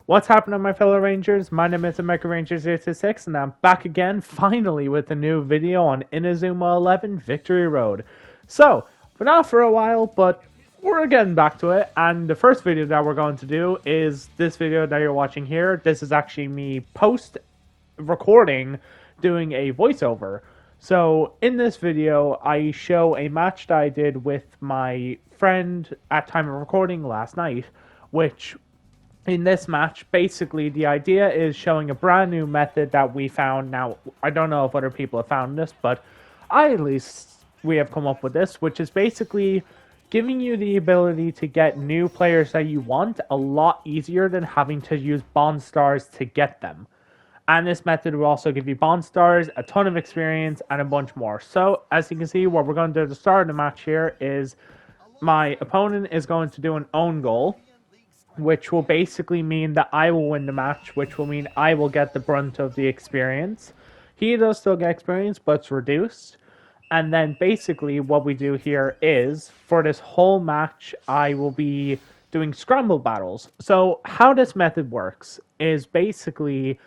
What's happening, my fellow Rangers? My name is Mega Ranger 026, and I'm back again, finally, with a new video on Inazuma 11 Victory Road. So, been off for a while, but we're getting back to it, and the first video that we're going to do is this video that you're watching here. This is actually me post-recording doing a voiceover. So, in this video, I show a match that I did with my friend at time of recording last night, which in this match, basically, the idea is showing a brand new method that we found. Now, I don't know if other people have found this, but at least we have come up with this, which is basically giving you the ability to get new players that you want a lot easier than having to use Bond Stars to get them. And this method will also give you Bond Stars, a ton of experience, and a bunch more. So, as you can see, what we're going to do at the start of the match here is my opponent is going to do an own goal, which will basically mean that I will win the match, which will mean I will get the brunt of the experience. He does still get experience, but it's reduced. And then basically what we do here is, for this whole match, I will be doing scramble battles. So how this method works is basically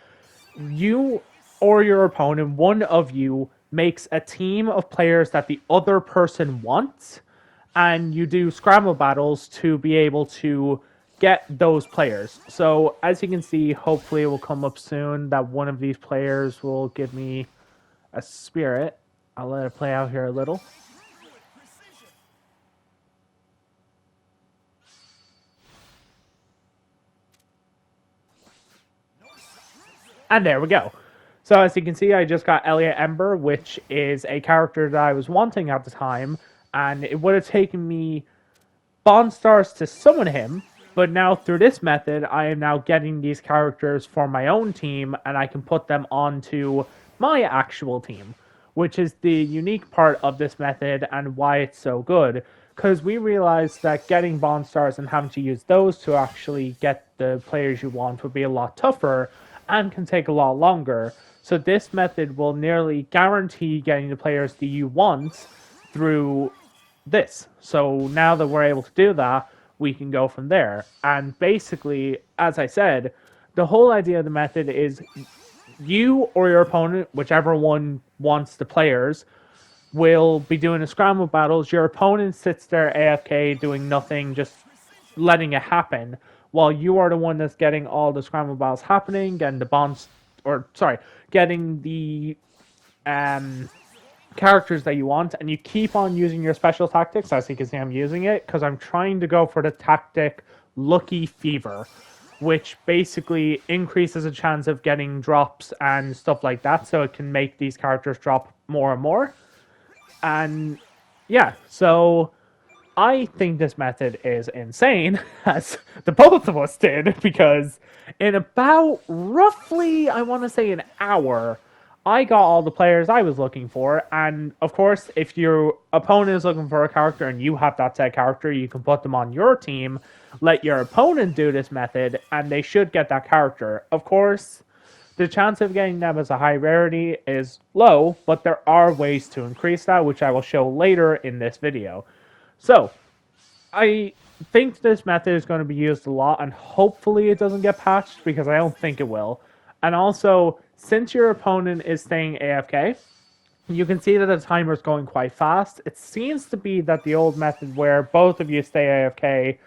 you or your opponent, one of you, makes a team of players that the other person wants, and you do scramble battles to be able to get those players. So as you can see, hopefully it will come up soon that one of these players will give me a spirit. I'll let it play out here a little. And there we go. So as you can see, I just got Elliot Ember, which is a character that I was wanting at the time, and it would have taken me Bond Stars to summon him. But now, through this method, I am now getting these characters for my own team, and I can put them onto my actual team, which is the unique part of this method and why it's so good. Because we realized that getting Bond Stars and having to use those to actually get the players you want would be a lot tougher and can take a lot longer. So this method will nearly guarantee getting the players that you want through this. So now that we're able to do that, we can go from there. And basically, as I said, the whole idea of the method is you or your opponent, whichever one wants the players, will be doing the scramble battles. Your opponent sits there AFK doing nothing, just letting it happen, while you are the one that's getting all the scramble battles happening, getting the bonds, getting the characters that you want, and you keep on using your special tactics. As you can see, I'm using it because I'm trying to go for the tactic Lucky Fever, which basically increases the chance of getting drops and stuff like that, so it can make these characters drop more and more. And yeah, so I think this method is insane, as the both of us did, because in about roughly, I want to say, an hour, I got all the players I was looking for. And of course, if your opponent is looking for a character and you have that said character, you can put them on your team, let your opponent do this method, and they should get that character. Of course, the chance of getting them as a high rarity is low, but there are ways to increase that, which I will show later in this video. So, I think this method is going to be used a lot, and hopefully it doesn't get patched, because I don't think it will. And also, since your opponent is staying AFK, you can see that the timer is going quite fast. It seems to be that the old method where both of you stay AFK,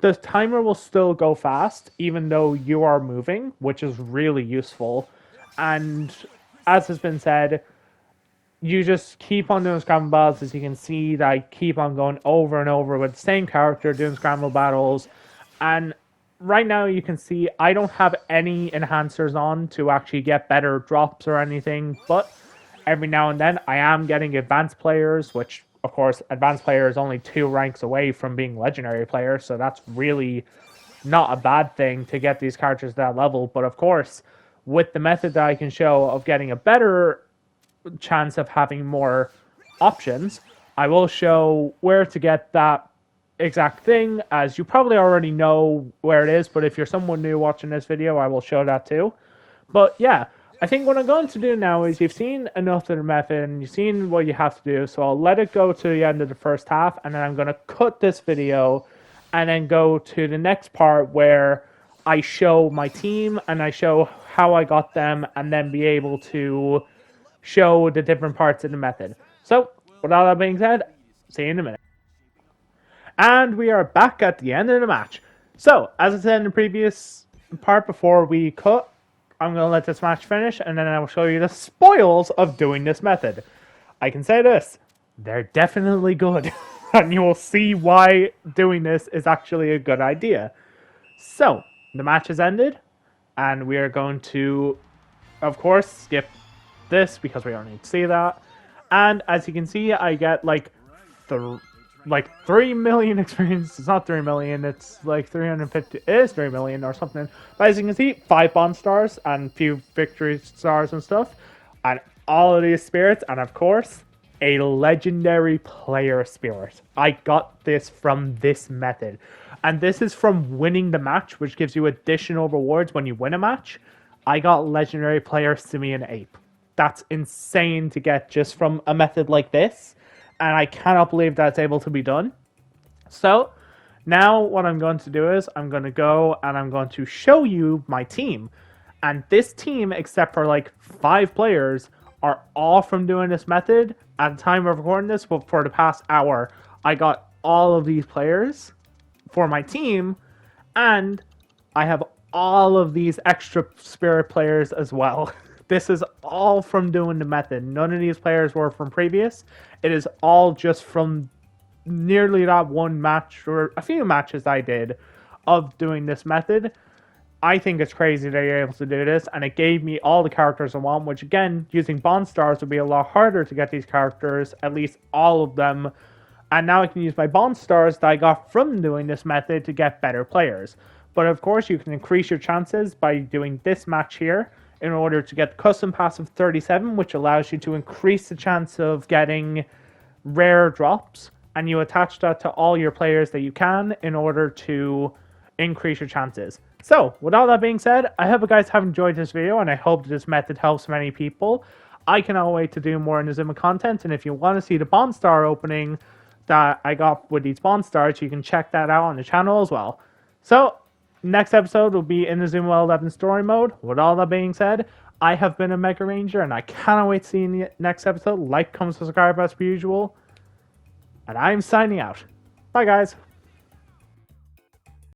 the timer will still go fast, even though you are moving, which is really useful. And as has been said, you just keep on doing scramble battles. As you can see, that I keep on going over and over with the same character, doing scramble battles. And right now you can see I don't have any enhancers on to actually get better drops or anything, but every now and then I am getting advanced players, which of course advanced player is only 2 ranks away from being legendary player, so that's really not a bad thing to get these characters to that level. But of course, with the method that I can show of getting a better chance of having more options, I will show where to get that exact thing, as you probably already know where it is, but if you're someone new watching this video, I will show that too. But yeah, I think what I'm going to do now is you've seen enough of the method and you've seen what you have to do, so I'll let it go to the end of the first half, and then I'm going to cut this video and then go to the next part where I show my team and I show how I got them, and then be able to show the different parts of the method. So, with all that being said, see you in a minute. And we are back at the end of the match. So, as I said in the previous part before we cut, I'm going to let this match finish, and then I will show you the spoils of doing this method. I can say this, they're definitely good, and you will see why doing this is actually a good idea. So, the match has ended, and we are going to, of course, skip this because we don't need to see that. And as you can see, I get like 3 million experience. It's not 3 million, it's like 350. It is 3 million or something. But as you can see, 5 bond stars and a few victory stars and stuff. And all of these spirits, and of course, a legendary player spirit. I got this from this method. And this is from winning the match, which gives you additional rewards when you win a match. I got legendary player Simian Ape. That's insane to get just from a method like this. And I cannot believe that's able to be done. So, now what I'm going to do is, I'm going to go and I'm going to show you my team. And this team, except for like 5 players, are all from doing this method. At the time of recording this, but for the past hour, I got all of these players for my team. And I have all of these extra spirit players as well. This is all from doing the method. None of these players were from previous. It is all just from nearly that one match, or a few matches I did, of doing this method. I think it's crazy that you're able to do this, and it gave me all the characters I want, which again, using bond stars would be a lot harder to get these characters, at least all of them. And now I can use my bond stars that I got from doing this method to get better players. But of course, you can increase your chances by doing this match here, in order to get custom pass of 37, which allows you to increase the chance of getting rare drops, and you attach that to all your players that you can in order to increase your chances. So, with all that being said, I hope you guys have enjoyed this video, and I hope this method helps many people. I cannot wait to do more Inazuma content, and if you want to see the bond star opening that I got with these bond stars, you can check that out on the channel as well. So, next episode will be Inazuma 11 story mode. With all that being said, I have been a Mega Ranger, and I cannot wait to see you in the next episode. Like, comment, subscribe as per usual. And I'm signing out. Bye, guys.